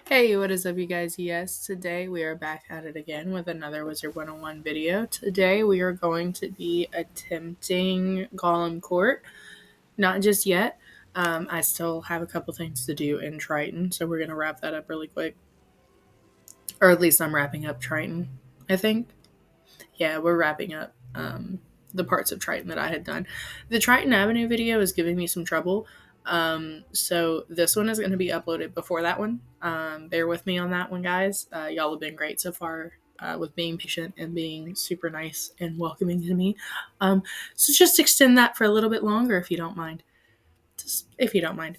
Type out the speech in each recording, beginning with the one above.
Hey, what is up, you guys? Yes, today we are back at it again with another Wizard 101 video. Today we are going to be attempting Golem Court. Not just yet. I still have a couple things to do in Triton, so we're going to wrap that up really quick. Or at least I'm wrapping up Triton, I think. Yeah, we're wrapping up the parts of Triton that I had done. The Triton Avenue video is giving me some trouble. So this one is going to be uploaded before that one. Bear with me on that one, guys. Y'all have been great so far with being patient and being super nice and welcoming to me. So just extend that for a little bit longer if you don't mind. Just if you don't mind.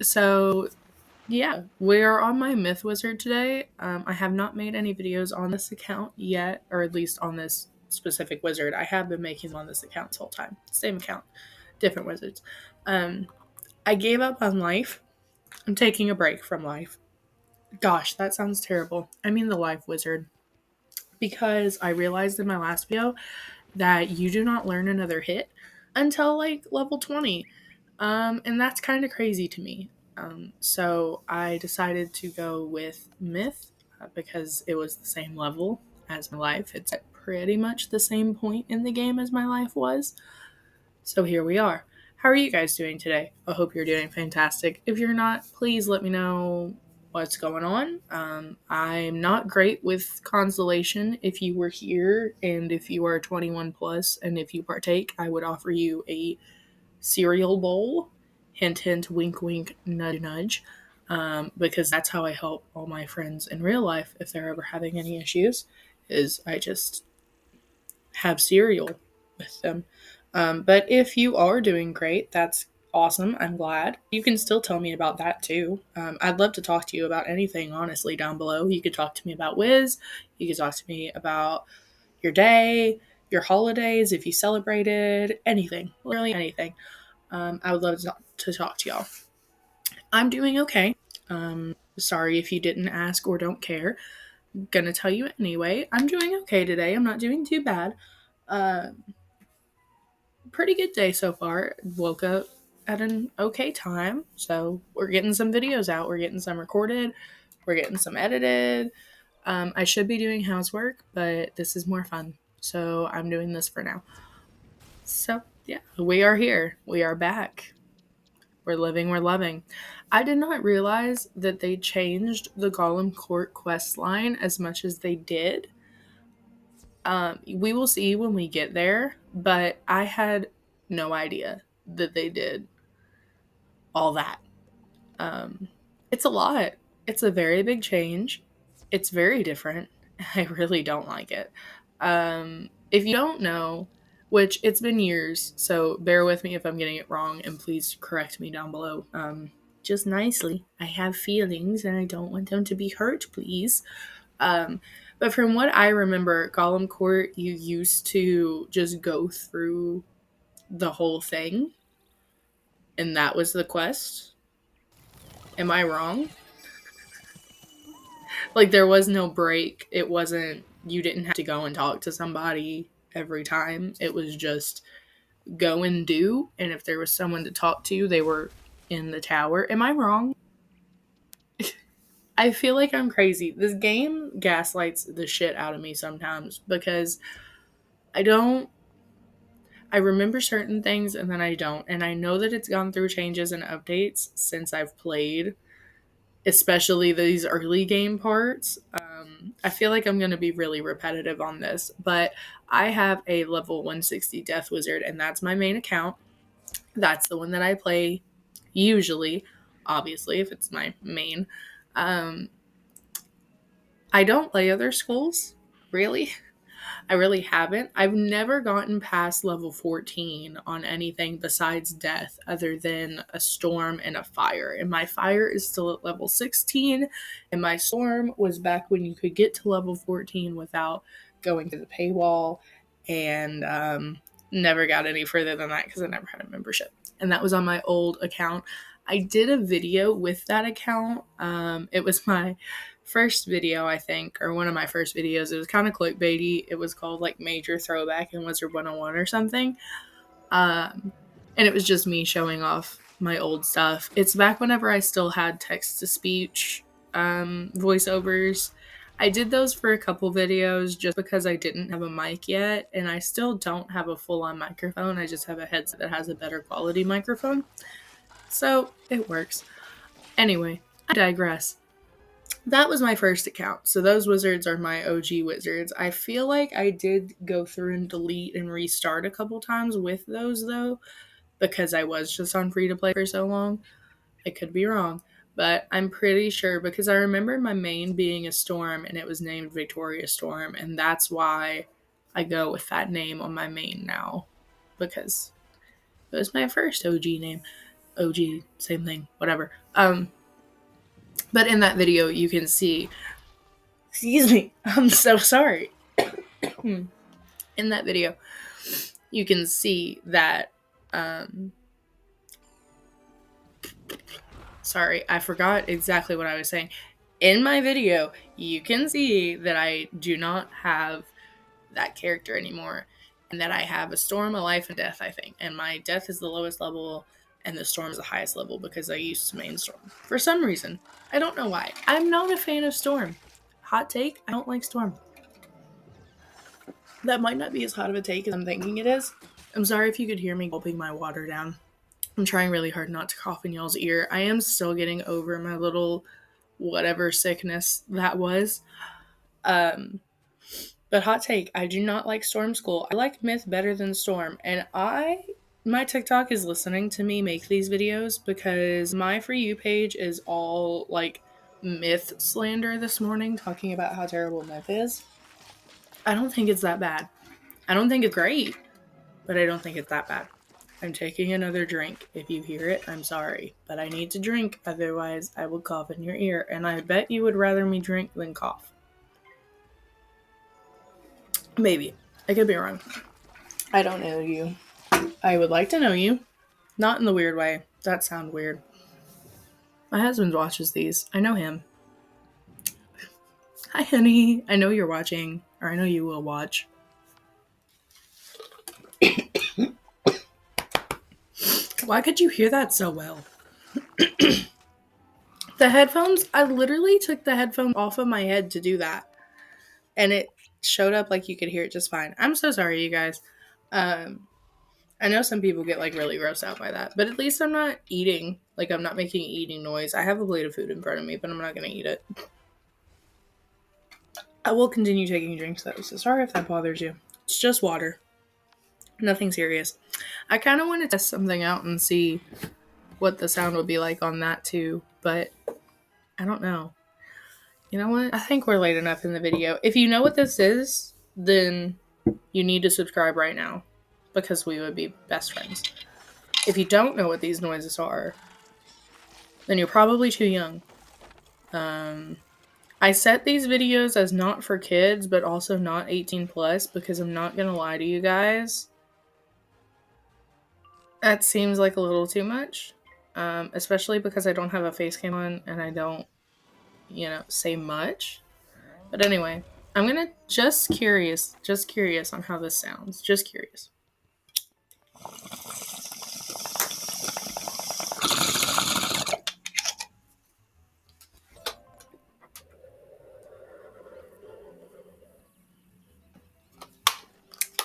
So yeah, we are on my Myth Wizard today. I have not made any videos on this account yet, or at least on this specific wizard. I have been making them on this account this whole time. Same account, different wizards. I gave up on life. I'm taking a break from life. Gosh, that sounds terrible. I mean the life wizard. Because I realized in my last video that you do not learn another hit until like level 20. And that's kind of crazy to me. So I decided to go with Myth because it was the same level as my life. It's at pretty much the same point in the game as my life was. So here we are. How are you guys doing today? I hope you're doing fantastic. If you're not, please let me know what's going on. I'm not great with constellation. If you were here and if you are 21 plus and if you partake, I would offer you a cereal bowl. Hint, hint, wink, wink, nudge, nudge. Because that's how I help all my friends in real life if they're ever having any issues. Is I just have cereal with them. But if you are doing great, that's awesome. I'm glad. You can still tell me about that too. I'd love to talk to you about anything, honestly, down below. You could talk to me about Wiz. You could talk to me about your day, your holidays, if you celebrated, anything, literally anything. I would love to talk to y'all. I'm doing okay. Sorry if you didn't ask or don't care. Gonna tell you anyway. I'm doing okay today. I'm not doing too bad. Uh, Pretty good day so far. Woke up at an okay time. So we're getting some videos out. We're getting some recorded. We're getting some edited. I should be doing housework, but this is more fun. So I'm doing this for now. So yeah, we are here. We are back. We're living, we're loving. I did not realize that they changed the Golem Court quest line as much as they did. We will see when we get there, but I had no idea that they did all that. Um, it's a lot. It's a very big change. It's very different. I really don't like it. If you don't know, which it's been years, so bear with me if I'm getting it wrong, and please correct me down below. Just nicely. I have feelings and I don't want them to be hurt, please. But from what I remember, Golem Court, you used to just go through the whole thing, and that was the quest. Am I wrong? Like, there was no break. It wasn't, you didn't have to go and talk to somebody every time. It was just go and do. And if there was someone to talk to, they were in the tower. Am I wrong? I feel like I'm crazy. This game gaslights the shit out of me sometimes because I don't. I remember certain things and then I don't. And I know that it's gone through changes and updates since I've played, especially these early game parts. I feel like I'm going to be really repetitive on this, but I have a level 160 Death Wizard, and that's my main account. That's the one that I play usually, obviously, if it's my main. Um, I don't play other schools, really. I really haven't. I've never gotten past level 14 on anything besides death other than a storm and a fire. And my fire is still at level 16. And my storm was back when you could get to level 14 without going to the paywall. And never got any further than that because I never had a membership. And that was on my old account. I did a video with that account. It was my first video, I think, or one of my first videos. It was kind of clickbaity. It was called like Major Throwback in Wizard 101 or something. And it was just me showing off my old stuff. It's back whenever I still had text to speech voiceovers. I did those for a couple videos just because I didn't have a mic yet, and I still don't have a full-on microphone. I just have a headset that has a better quality microphone. So it works. Anyway, I digress. That was my first account. So those wizards are my OG wizards. I feel like I did go through and delete and restart a couple times with those though, because I was just on free to play for so long. I could be wrong, but I'm pretty sure because I remember my main being a storm and it was named Victoria Storm, and that's why I go with that name on my main now, because it was my first OG name. OG, same thing, whatever. But in that video you can see, excuse me, I'm so sorry. In that video you can see that sorry, I forgot exactly what I was saying. In my video, you can see that I do not have that character anymore, and that I have a storm, a life, and death, I think. And my death is the lowest level, and the storm is the highest level because I used to main storm. For some reason. I don't know why. I'm not a fan of storm. Hot take, I don't like storm. That might not be as hot of a take as I'm thinking it is. I'm sorry if you could hear me gulping my water down. I'm trying really hard not to cough in y'all's ear. I am still getting over my little whatever sickness that was. But hot take, I do not like Storm School. I like Myth better than Storm. And my TikTok is listening to me make these videos because my For You page is all like Myth slander this morning, talking about how terrible Myth is. I don't think it's that bad. I don't think it's great, but I don't think it's that bad. I'm taking another drink. If you hear it, I'm sorry. But I need to drink, otherwise I will cough in your ear. And I bet you would rather me drink than cough. Maybe. I could be wrong. I don't know you. I would like to know you. Not in the weird way. That sounds weird. My husband watches these. I know him. Hi, honey. I know you're watching. Or I know you will watch. Why could you hear that so well? The headphones, I literally took the headphones off of my head to do that. And it showed up like you could hear it just fine. I'm so sorry, you guys. I know some people get like really grossed out by that, but at least I'm not eating. Like, I'm not making eating noise. I have a plate of food in front of me, but I'm not going to eat it. I will continue taking drinks though, so sorry if that bothers you. It's just water. Nothing serious. I kind of want to test something out and see what the sound would be like on that too, but I don't know. You know what? I think we're late enough in the video. If you know what this is, then you need to subscribe right now, because we would be best friends. If you don't know what these noises are, then you're probably too young. I set these videos as not for kids, but also not 18 plus, because I'm not going to lie to you guys. That seems like a little too much, especially because I don't have a face cam on and I don't, say much. But anyway, I'm going to just curious on how this sounds. Just curious.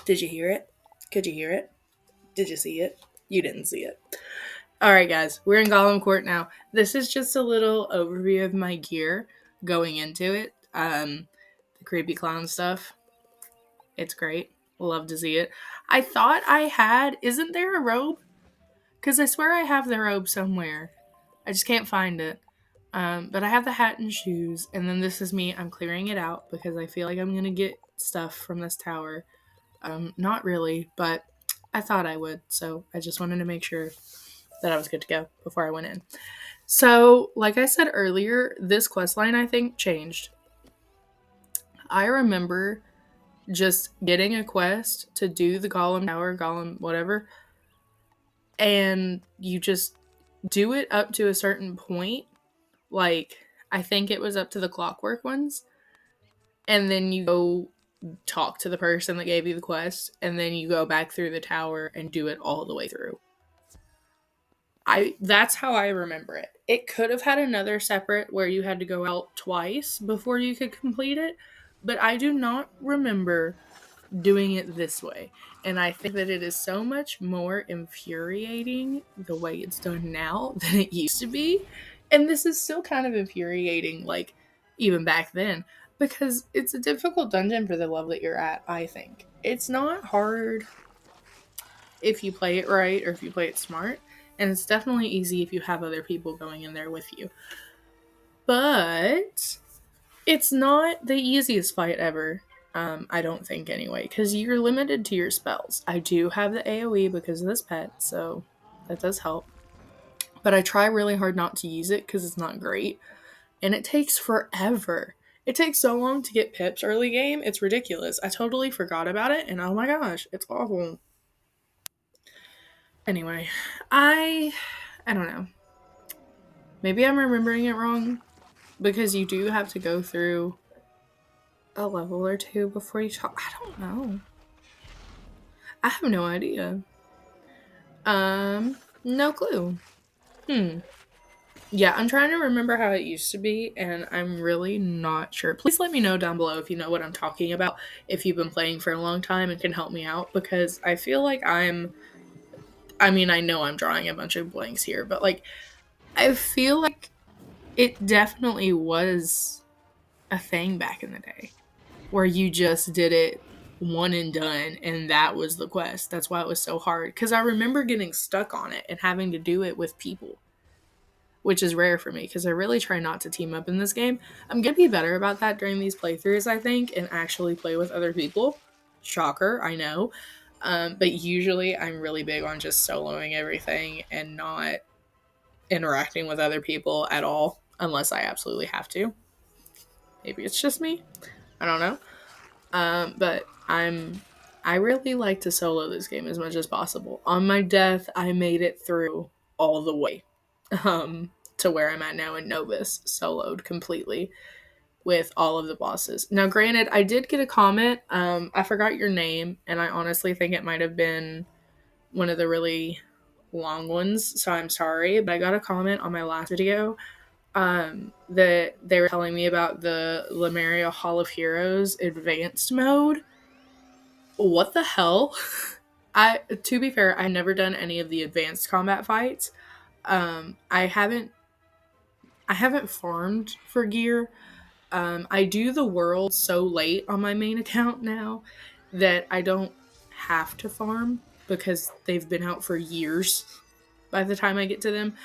Did you hear it? Could you hear it? Did you see it? You didn't see it. Alright guys, we're in Golem Court now. This is just a little overview of my gear going into it. The creepy clown stuff. It's great. Love to see it. I thought I had... Isn't there a robe? Because I swear I have the robe somewhere. I just can't find it. But I have the hat and shoes. And then this is me. I'm clearing it out because I feel like I'm going to get stuff from this tower. Not really, but I thought I would. So I just wanted to make sure that I was good to go before I went in. So, like I said earlier, this questline I think changed. I remember just getting a quest to do the Golem Tower, Golem whatever, and you just do it up to a certain point. Like, I think it was up to the clockwork ones. And then you go talk to the person that gave you the quest, and then you go back through the tower and do it all the way through. That's how I remember it. It could have had another separate where you had to go out twice before you could complete it, but I do not remember doing it this way. And I think that it is so much more infuriating the way it's done now than it used to be. And this is still kind of infuriating, like, even back then, because it's a difficult dungeon for the level that you're at, I think. It's not hard if you play it right or if you play it smart. And it's definitely easy if you have other people going in there with you. But it's not the easiest fight ever. I don't think anyway, because you're limited to your spells. I do have the AoE because of this pet, so that does help. But I try really hard not to use it because it's not great. And it takes forever. It takes so long to get pips early game, it's ridiculous. I totally forgot about it, and oh my gosh, it's awful. Anyway, I don't know. Maybe I'm remembering it wrong because you do have to go through a level or two before you talk. I don't know. I have no idea. No clue. Yeah, I'm trying to remember how it used to be, and I'm really not sure. Please let me know down below if you know what I'm talking about, if you've been playing for a long time and can help me out, because I feel like I mean, I know I'm drawing a bunch of blanks here, but like, I feel like it definitely was a thing back in the day where you just did it one and done, and that was the quest. That's why it was so hard, because I remember getting stuck on it and having to do it with people, which is rare for me because I really try not to team up in this game. I'm going to be better about that during these playthroughs, I think, and actually play with other people. Shocker, I know. But usually I'm really big on just soloing everything and not interacting with other people at all unless I absolutely have to. Maybe it's just me. I don't know. But I really like to solo this game as much as possible. On my death, I made it through all the way. To where I'm at now in Novus, soloed completely with all of the bosses. Now, granted, I did get a comment. I forgot your name, and I honestly think it might have been one of the really long ones, so I'm sorry. But I got a comment on my last video that they were telling me about the Lemuria Hall of Heroes advanced mode. What the hell? To be fair, I've never done any of the advanced combat fights. I haven't farmed for gear. I do the world so late on my main account now that I don't have to farm because they've been out for years by the time I get to them.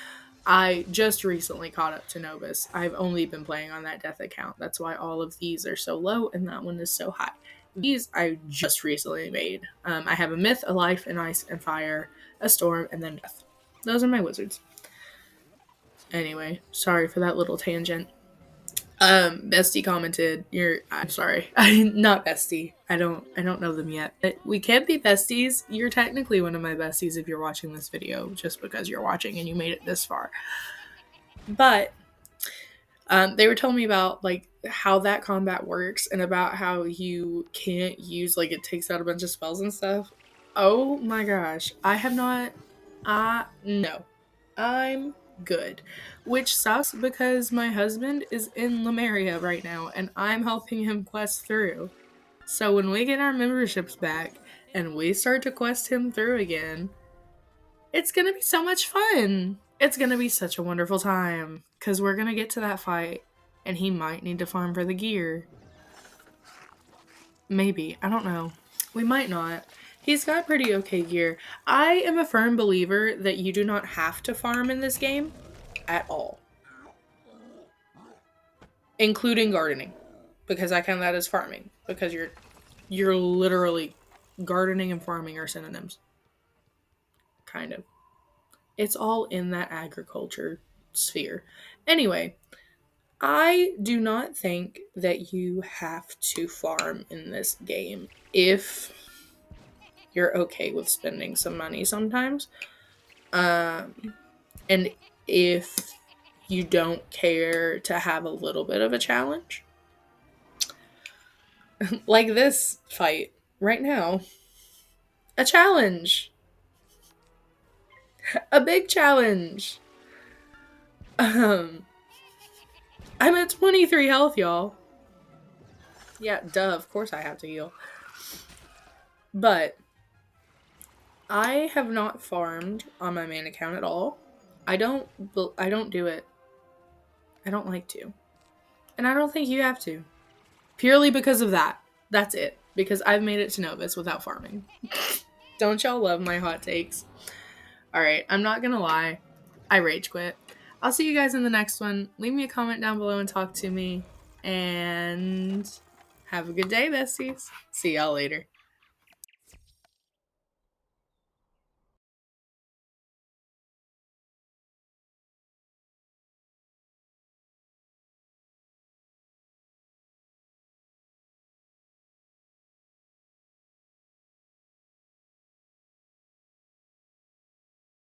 I just recently caught up to Novus. I've only been playing on that death account. That's why all of these are so low and that one is so high. These I just recently made. I have a myth, a life, an ice, and fire, a storm, and then death. Those are my wizards. Anyway, sorry for that little tangent. Bestie commented, I'm sorry. I'm not Bestie. I don't know them yet. But we can't be besties. You're technically one of my besties if you're watching this video, just because you're watching and you made it this far. But they were telling me about like how that combat works and about how you can't use, like, it takes out a bunch of spells and stuff. Oh my gosh. I have not no. I'm good. Which sucks because my husband is in Lemuria right now and I'm helping him quest through. So when we get our memberships back and we start to quest him through again, it's gonna be so much fun. It's gonna be such a wonderful time because we're gonna get to that fight and he might need to farm for the gear. Maybe. I don't know. We might not. He's got pretty okay gear. I am a firm believer that you do not have to farm in this game at all. Including gardening. Because I count that as farming. Because you're literally gardening and farming are synonyms. Kind of. It's all in that agriculture sphere. Anyway, I do not think that you have to farm in this game if you're okay with spending some money sometimes. And if you don't care to have a little bit of a challenge. Like this fight right now. A challenge. A big challenge. I'm at 23 health, y'all. Yeah, duh, of course I have to heal. But I have not farmed on my main account at all. I don't do it. I don't like to. And I don't think you have to. Purely because of that. That's it. Because I've made it to Novus without farming. Don't y'all love my hot takes? Alright, I'm not gonna lie. I rage quit. I'll see you guys in the next one. Leave me a comment down below and talk to me. And have a good day, besties. See y'all later.